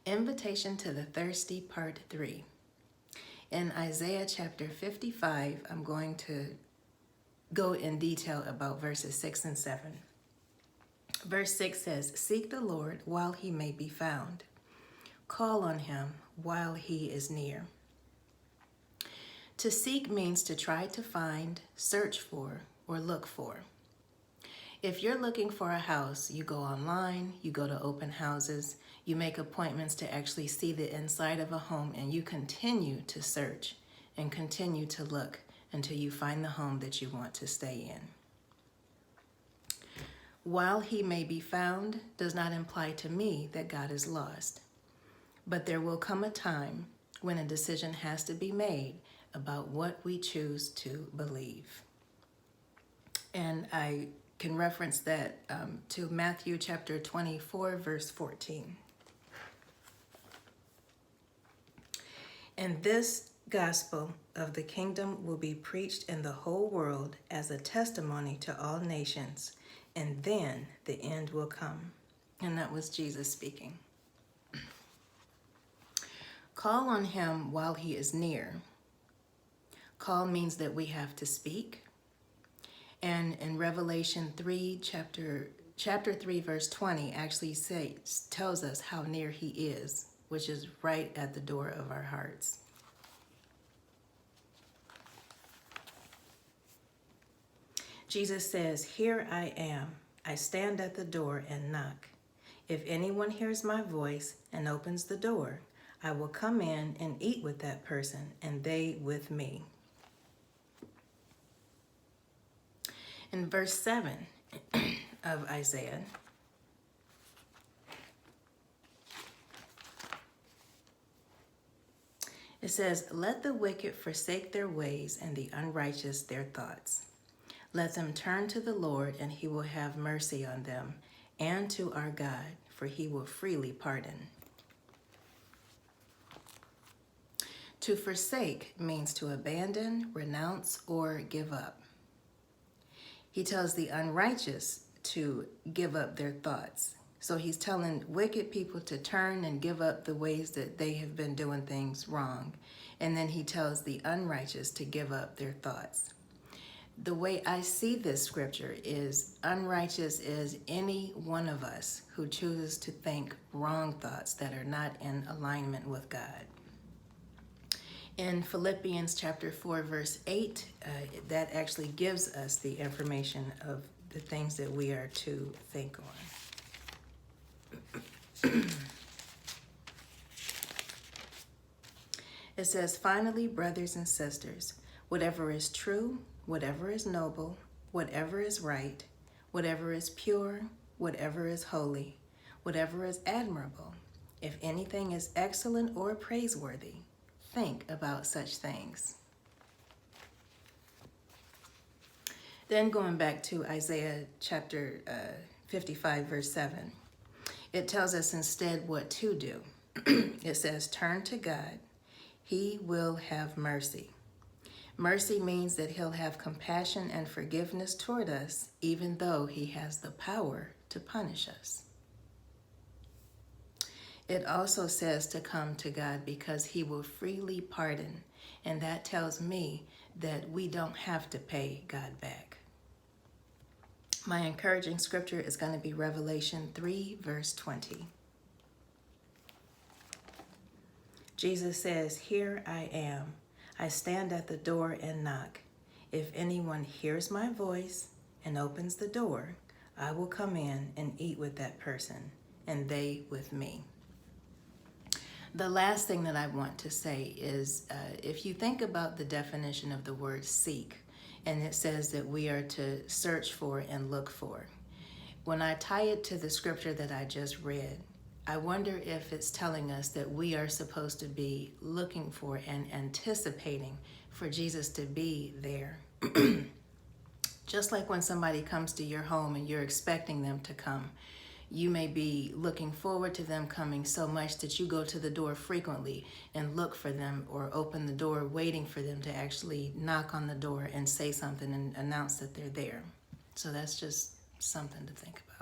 Invitation to the Thirsty, Part 3. In Isaiah chapter 55, I'm going to go in detail about verses 6 and 7. Verse 6 says, "Seek the Lord while he may be found. Call on him while he is near." To seek means to try to find, search for, or look for. If you're looking for a house, you go online, you go to open houses, you make appointments to actually see the inside of a home, and you continue to search and continue to look until you find the home that you want to stay in. While he may be found does not imply to me that God is lost, but there will come a time when a decision has to be made about what we choose to believe. And I can reference that to Matthew chapter 24, verse 14. "And this gospel of the kingdom will be preached in the whole world as a testimony to all nations, and then the end will come." And that was Jesus speaking. Call on him while he is near. Call means that we have to speak. And in Revelation 3, chapter 3, verse 20, actually tells us how near he is, which is right at the door of our hearts. Jesus says, "Here I am. I stand at the door and knock. If anyone hears my voice and opens the door, I will come in and eat with that person and they with me." In verse 7 of Isaiah, it says, "Let the wicked forsake their ways and the unrighteous their thoughts. Let them turn to the Lord, and he will have mercy on them, and to our God, for he will freely pardon." To forsake means to abandon, renounce, or give up. He tells the unrighteous to give up their thoughts. So he's telling wicked people to turn and give up the ways that they have been doing things wrong. And then he tells the unrighteous to give up their thoughts. The way I see this scripture is unrighteous is any one of us who chooses to think wrong thoughts that are not in alignment with God. In Philippians chapter 4, verse 8, that actually gives us the information of the things that we are to think on. It says, "Finally, brothers and sisters, whatever is true, whatever is noble, whatever is right, whatever is pure, whatever is holy, whatever is admirable, if anything is excellent or praiseworthy, think about such things." Then going back to Isaiah chapter 55, verse 7, it tells us instead what to do. It says, "Turn to God. He will have mercy." Mercy means that he'll have compassion and forgiveness toward us, even though he has the power to punish us. It also says to come to God because he will freely pardon. And that tells me that we don't have to pay God back. My encouraging scripture is going to be Revelation 3, verse 20. Jesus says, "Here I am. I stand at the door and knock. If anyone hears my voice and opens the door, I will come in and eat with that person, and they with me." The last thing that I want to say is if you think about the definition of the word seek, and it says that we are to search for and look for. When I tie it to the scripture that I just read, I wonder if it's telling us that we are supposed to be looking for and anticipating for Jesus to be there. Just like when somebody comes to your home and you're expecting them to come, you may be looking forward to them coming so much that you go to the door frequently and look for them or open the door waiting for them to actually knock on the door and say something and announce that they're there. So that's just something to think about.